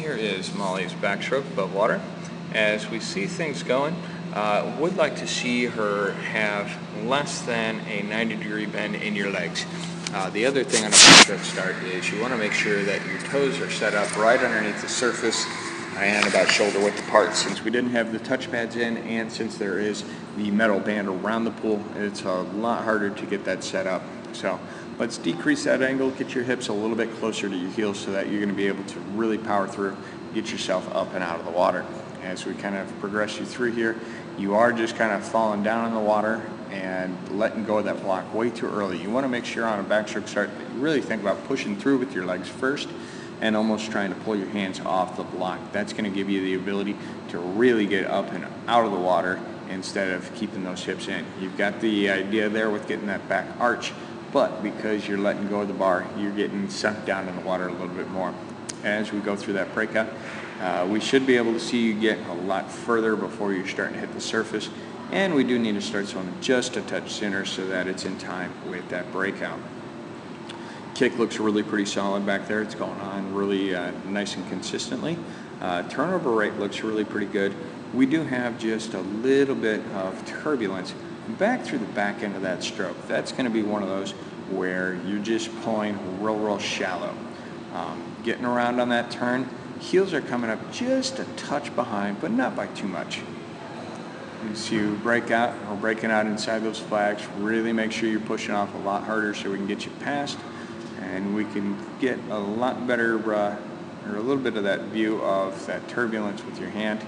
Here is Molly's backstroke above water. As we see things going, would like to see her have less than a 90-degree bend in your legs. The other thing on a backstroke start is you want to make sure that your toes are set up right underneath the surface and about shoulder width apart. Since we didn't have the touch pads in, and since there is the metal band around the pool, it's a lot harder to get that set up. So let's decrease that angle, get your hips a little bit closer to your heels so that you're going to be able to really power through, get yourself up and out of the water. As we kind of progress you through here, you are just kind of falling down in the water and letting go of that block way too early. You want to make sure on a backstroke start that you really think about pushing through with your legs first and almost trying to pull your hands off the block. That's going to give you the ability to really get up and out of the water instead of keeping those hips in. You've got the idea there with getting that back arch, but because you're letting go of the bar, you're getting sunk down in the water a little bit more. As we go through that breakout, we should be able to see you get a lot further before you're starting to hit the surface, and we do need to start swimming just a touch sooner so that it's in time with that breakout. Kick looks really pretty solid back there. It's going on really nice and consistently. Turnover rate looks really pretty good. We do have just a little bit of turbulence back through the back end of that stroke. That's going to be one of those where you're just pulling real shallow. Getting around on that turn, heels are coming up just a touch behind, but not by too much. As you break out, or breaking out inside those flags, really make sure you're pushing off a lot harder so we can get you past, and we can get a lot better, or a little bit of that view of that turbulence with your hand.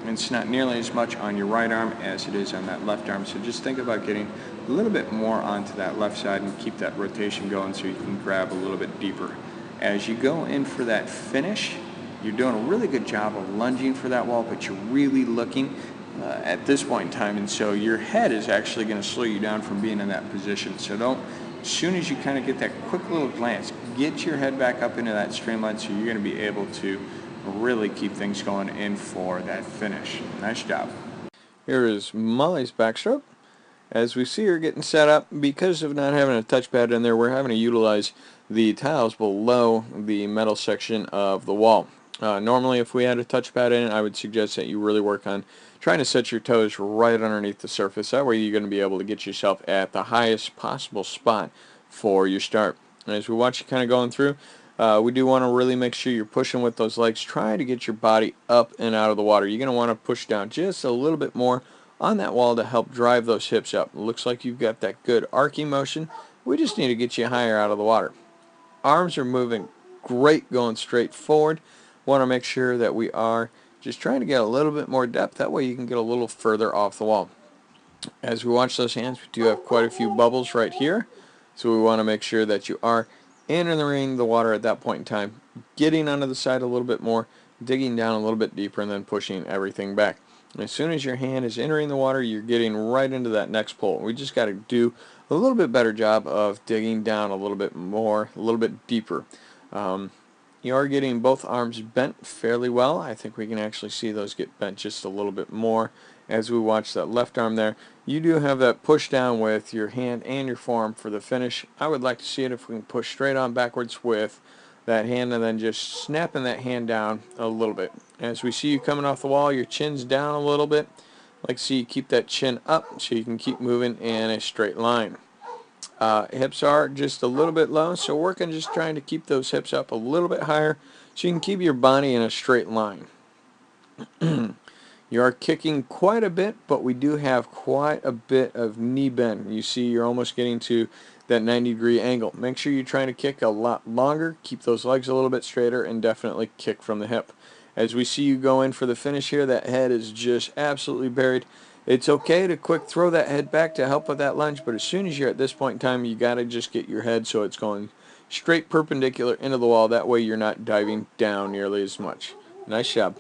It's not nearly as much on your right arm as it is on that left arm, so just think about getting a little bit more onto that left side and keep that rotation going so you can grab a little bit deeper. As you go in for that finish, you're doing a really good job of lunging for that wall, but you're really looking at this point in time, and so your head is actually going to slow you down from being in that position. So don't, as soon as you kind of get that quick little glance, get your head back up into that streamline so you're going to be able to really keep things going in for that finish. Nice job. Here is Molly's backstroke. As we see her getting set up, because of not having a touchpad in there, we're having to utilize the tiles below the metal section of the wall. Normally, if we had a touchpad in it, I would suggest that you really work on trying to set your toes right underneath the surface. That way you're going to be able to get yourself at the highest possible spot for your start. And as we watch you kind of going through, we do want to really make sure you're pushing with those legs. Try to get your body up and out of the water. You're going to want to push down just a little bit more on that wall to help drive those hips up. It looks like you've got that good arcing motion. We just need to get you higher out of the water. Arms are moving great going straight forward. Want to make sure that we are just trying to get a little bit more depth. That way you can get a little further off the wall. As we watch those hands, we do have quite a few bubbles right here. So we want to make sure that you are entering the water at that point in time, getting onto the side a little bit more, digging down a little bit deeper, and then pushing everything back. As soon as your hand is entering the water, you're getting right into that next pull. We just got to do a little bit better job of digging down a little bit more, a little bit deeper. You are getting both arms bent fairly well. I think we can actually see those get bent just a little bit more as we watch that left arm there. You do have that push down with your hand and your forearm for the finish. I would like to see it if we can push straight on backwards with that hand and then just snapping that hand down a little bit. As we see you coming off the wall, your chin's down a little bit. I'd like to see you keep that chin up so you can keep moving in a straight line. Hips are just a little bit low, so work on just trying to keep those hips up a little bit higher so you can keep your body in a straight line. You are kicking quite a bit, but we do have quite a bit of knee bend. You see you're almost getting to that 90-degree angle. Make sure you're trying to kick a lot longer, keep those legs a little bit straighter, and definitely kick from the hip. As we see you go in for the finish here, that head is just absolutely buried. It's okay to quick throw that head back to help with that lunge, but as soon as you're at this point in time, you got to just get your head so it's going straight perpendicular into the wall. That way you're not diving down nearly as much. Nice job.